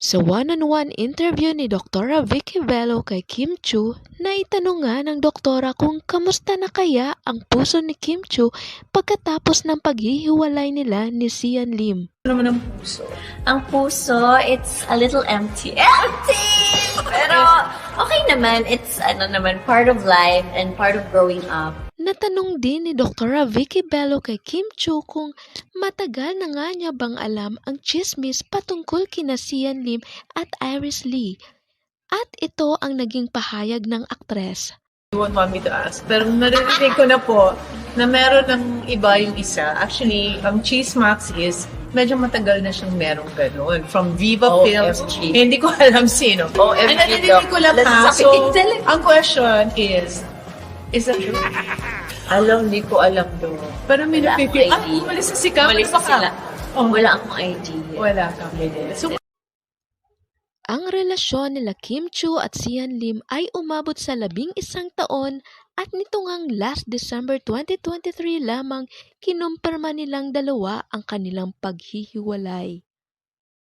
Sa one-on-one interview ni Doktora Vicky Bello kay Kim Chu, naitanong nga ng doktora kung kamusta na kaya ang puso ni Kim Chu pagkatapos ng paghihiwalay nila ni Sian Lim. Ano naman ang puso? Ang puso, it's a little empty. Empty! Pero okay naman. It's part of life and part of growing up. Natanong din ni Doktora Vicky Bello kay Kim Chu kung matagal na nga niya bang alam ang chismis patungkol kina Sian Lim at Iris Lee. At ito ang naging pahayag ng aktres. You won't want me to ask. Pero narinig ko na po na meron ng iba yung isa. Actually, ang Chismax is medyo matagal na siyang merong ganun. From Viva Films. Hindi ko alam sino. Ang narinig ko lang ha. So, ang question is that true? Hindi ko alam doon. Pero may Wala napipil. akong idea. Umalis na si Cam. Umalis na sila. Oh. Wala akong idea. Wala kang idea. So, Ang relasyon nila Kim Chu at Sian Lim ay umabot sa 11 taon at nito ngang last December 2023 lamang kinumpirma nilang dalawa ang kanilang paghihiwalay.